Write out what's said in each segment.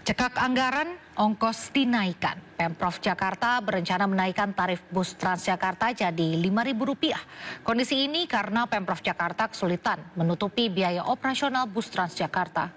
Cekak anggaran, ongkos dinaikkan. Pemprov Jakarta berencana menaikkan tarif bus Transjakarta jadi Rp5.000. Kondisi ini karena Pemprov Jakarta kesulitan menutupi biaya operasional bus Transjakarta.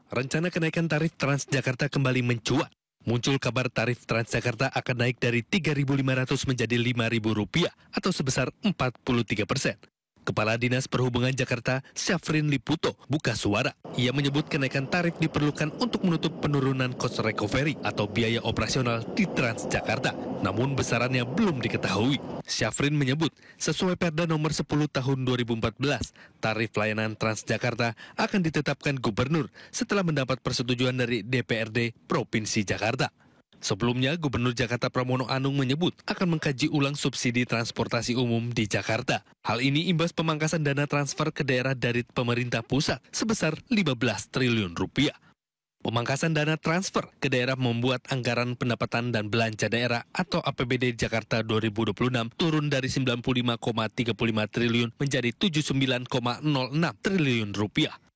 Rencana kenaikan tarif Transjakarta kembali mencuat. Muncul kabar tarif Transjakarta akan naik dari Rp3.500 menjadi Rp5.000 atau sebesar 43%. Kepala Dinas Perhubungan Jakarta, Syafrin Liputo, buka suara. Ia menyebut kenaikan tarif diperlukan untuk menutup penurunan cost recovery atau biaya operasional di Transjakarta. Namun besarannya belum diketahui. Syafrin menyebut, sesuai Perda nomor 10 tahun 2014, tarif layanan Transjakarta akan ditetapkan gubernur setelah mendapat persetujuan dari DPRD Provinsi Jakarta. Sebelumnya, Gubernur Jakarta Pramono Anung menyebut akan mengkaji ulang subsidi transportasi umum di Jakarta. Hal ini imbas pemangkasan dana transfer ke daerah dari pemerintah pusat sebesar Rp15 triliun. Pemangkasan dana transfer ke daerah membuat anggaran pendapatan dan belanja daerah atau APBD Jakarta 2026 turun dari Rp95,35 triliun menjadi Rp79,06 triliun.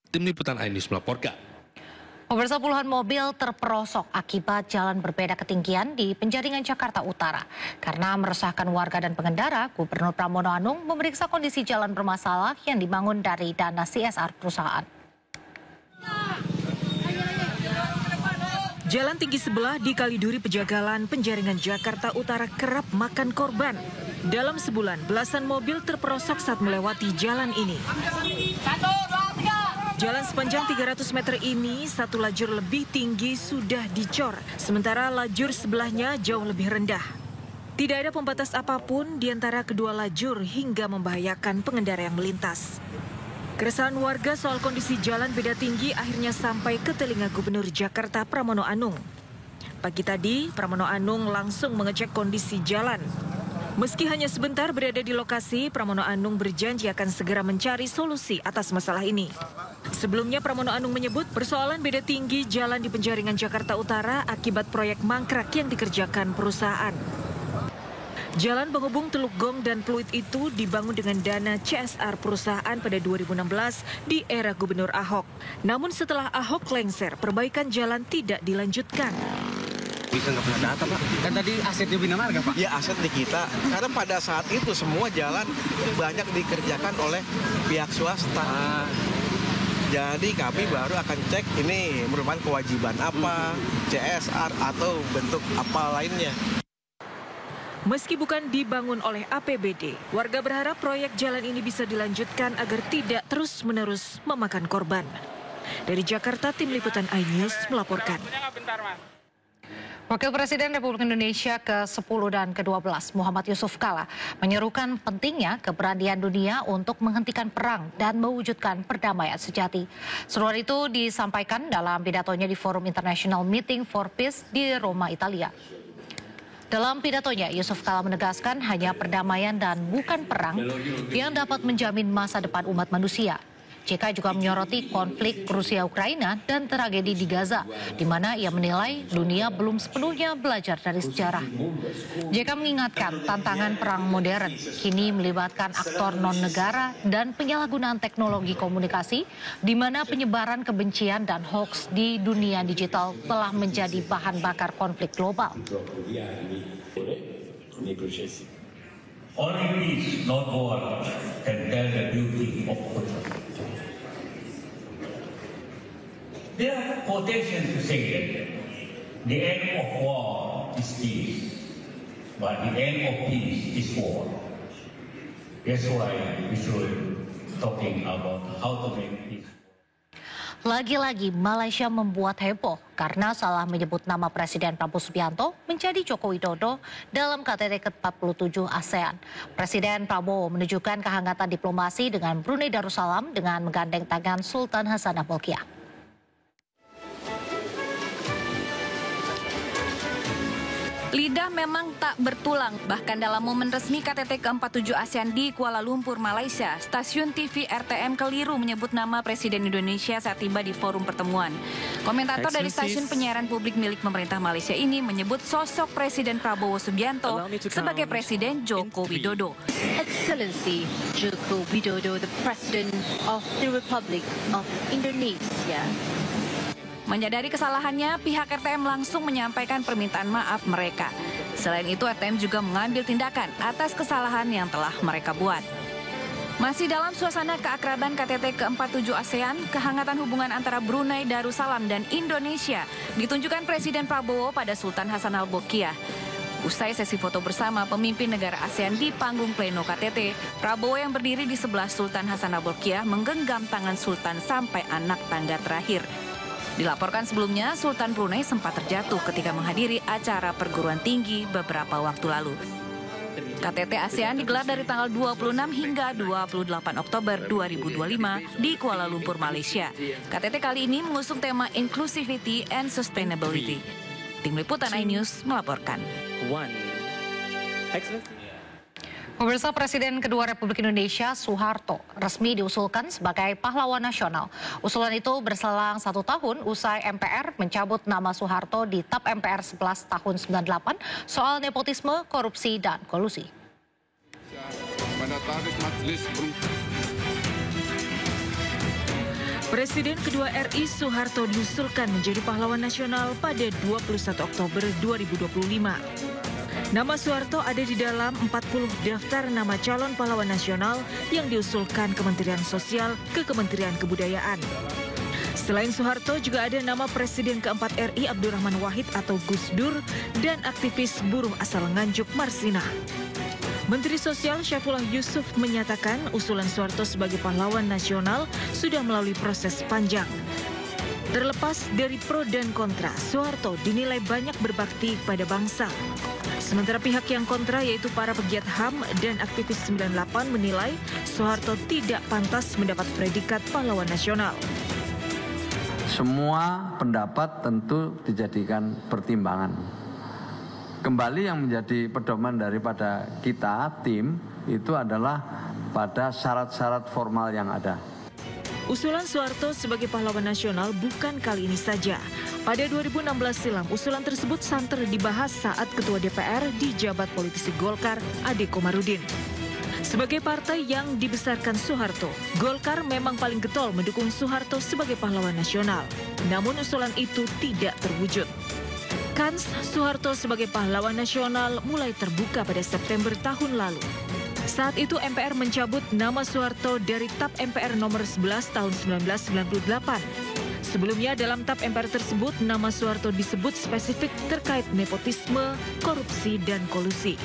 Tim Liputan iNews melaporkan. Pemirsa, puluhan mobil terperosok akibat jalan berbeda ketinggian di Penjaringan Jakarta Utara. Karena meresahkan warga dan pengendara, Gubernur Pramono Anung memeriksa kondisi jalan bermasalah yang dibangun dari dana CSR perusahaan. Jalan tinggi sebelah di Kaliduri Pejagalan, Penjaringan Jakarta Utara kerap makan korban. Dalam sebulan, belasan mobil terperosok saat melewati jalan ini. Jalan sepanjang 300 meter ini, satu lajur lebih tinggi sudah dicor, sementara lajur sebelahnya jauh lebih rendah. Tidak ada pembatas apapun di antara kedua lajur hingga membahayakan pengendara yang melintas. Keresahan warga soal kondisi jalan beda tinggi akhirnya sampai ke telinga Gubernur Jakarta Pramono Anung. Pagi tadi, Pramono Anung langsung mengecek kondisi jalan. Meski hanya sebentar berada di lokasi, Pramono Anung berjanji akan segera mencari solusi atas masalah ini. Sebelumnya, Pramono Anung menyebut persoalan beda tinggi jalan di Penjaringan Jakarta Utara akibat proyek mangkrak yang dikerjakan perusahaan. Jalan penghubung Teluk Gong dan Pluit itu dibangun dengan dana CSR perusahaan pada 2016 di era Gubernur Ahok. Namun setelah Ahok lengser, perbaikan jalan tidak dilanjutkan. Bisa nggak punya data, Pak? Kan tadi asetnya Bina Marga, Pak? Ya, aset di kita. Karena pada saat itu semua jalan banyak dikerjakan oleh pihak swasta. Jadi kami baru akan cek ini merupakan kewajiban apa, CSR atau bentuk apa lainnya. Meski bukan dibangun oleh APBD, warga berharap proyek jalan ini bisa dilanjutkan agar tidak terus-menerus memakan korban. Dari Jakarta, Tim Liputan iNews melaporkan. Wakil Presiden Republik Indonesia ke-10 dan ke-12 Muhammad Yusuf Kala menyerukan pentingnya keberanian dunia untuk menghentikan perang dan mewujudkan perdamaian sejati. Seruan itu disampaikan dalam pidatonya di Forum International Meeting for Peace di Roma, Italia. Dalam pidatonya, Yusuf Kala menegaskan hanya perdamaian dan bukan perang yang dapat menjamin masa depan umat manusia. JK juga menyoroti konflik Rusia-Ukraina dan tragedi di Gaza, di mana ia menilai dunia belum sepenuhnya belajar dari sejarah. JK mengingatkan tantangan perang modern kini melibatkan aktor non-negara dan penyalahgunaan teknologi komunikasi, di mana penyebaran kebencian dan hoaks di dunia digital telah menjadi bahan bakar konflik global. Only peace, not war, can tell the beauty of culture. There are quotations to say that the end of war is peace, but the end of peace is war. That's why we should talking about how to make peace. Lagi-lagi Malaysia membuat heboh karena salah menyebut nama Presiden Prabowo Subianto menjadi Joko Widodo dalam KTT ke-47 ASEAN. Presiden Prabowo menunjukkan kehangatan diplomasi dengan Brunei Darussalam dengan menggandeng tangan Sultan Hasanah Bolkiah. Lidah memang tak bertulang. Bahkan dalam momen resmi KTT ke-47 ASEAN di Kuala Lumpur, Malaysia, stasiun TV RTM keliru menyebut nama Presiden Indonesia saat tiba di forum pertemuan. Komentator dari stasiun penyiaran publik milik pemerintah Malaysia ini menyebut sosok Presiden Prabowo Subianto sebagai Presiden Joko Widodo. Excellency Joko Widodo, the President of the Republic of Indonesia. Menyadari kesalahannya, pihak RTM langsung menyampaikan permintaan maaf mereka. Selain itu, RTM juga mengambil tindakan atas kesalahan yang telah mereka buat. Masih dalam suasana keakraban KTT ke-47 ASEAN, kehangatan hubungan antara Brunei Darussalam dan Indonesia ditunjukkan Presiden Prabowo pada Sultan Hasan Al-Bolkiah. Usai sesi foto bersama pemimpin negara ASEAN di panggung pleno KTT, Prabowo yang berdiri di sebelah Sultan Hasan Al-Bolkiah menggenggam tangan Sultan sampai anak tangga terakhir. Dilaporkan sebelumnya, Sultan Brunei sempat terjatuh ketika menghadiri acara perguruan tinggi beberapa waktu lalu. KTT ASEAN digelar dari tanggal 26 hingga 28 Oktober 2025 di Kuala Lumpur, Malaysia. KTT kali ini mengusung tema Inclusivity and Sustainability. Tim Liputan iNews melaporkan. Pemirsa, Presiden kedua Republik Indonesia Soeharto resmi diusulkan sebagai pahlawan nasional. Usulan itu berselang 1 tahun usai MPR mencabut nama Soeharto di TAP MPR 11 tahun 98 soal nepotisme, korupsi, dan kolusi. Presiden kedua RI Soeharto diusulkan menjadi pahlawan nasional pada 21 Oktober 2025. Nama Soeharto ada di dalam 40 daftar nama calon pahlawan nasional yang diusulkan Kementerian Sosial ke Kementerian Kebudayaan. Selain Soeharto juga ada nama Presiden keempat RI Abdurrahman Wahid atau Gus Dur dan aktivis buruh asal Nganjuk Marsina. Menteri Sosial Syaifullah Yusuf menyatakan usulan Soeharto sebagai pahlawan nasional sudah melalui proses panjang. Terlepas dari pro dan kontra, Soeharto dinilai banyak berbakti kepada bangsa. Sementara pihak yang kontra yaitu para pegiat HAM dan aktivis 98 menilai Soeharto tidak pantas mendapat predikat pahlawan nasional. Semua pendapat tentu dijadikan pertimbangan. Kembali yang menjadi pedoman daripada kita, tim, itu adalah pada syarat-syarat formal yang ada. Usulan Soeharto sebagai pahlawan nasional bukan kali ini saja. Pada 2016 silam, usulan tersebut santer dibahas saat Ketua DPR dijabat politisi Golkar, Ade Komarudin. Sebagai partai yang dibesarkan Soeharto, Golkar memang paling getol mendukung Soeharto sebagai pahlawan nasional. Namun usulan itu tidak terwujud. Kans Soeharto sebagai pahlawan nasional mulai terbuka pada September tahun lalu. Saat itu MPR mencabut nama Soeharto dari TAP MPR nomor 11 tahun 1998. Sebelumnya dalam TAP MPR tersebut nama Soeharto disebut spesifik terkait nepotisme, korupsi, dan kolusi.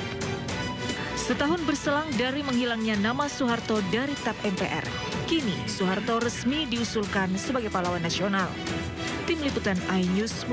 Setahun berselang dari menghilangnya nama Soeharto dari TAP MPR, kini Soeharto resmi diusulkan sebagai pahlawan nasional. Tim Liputan iNews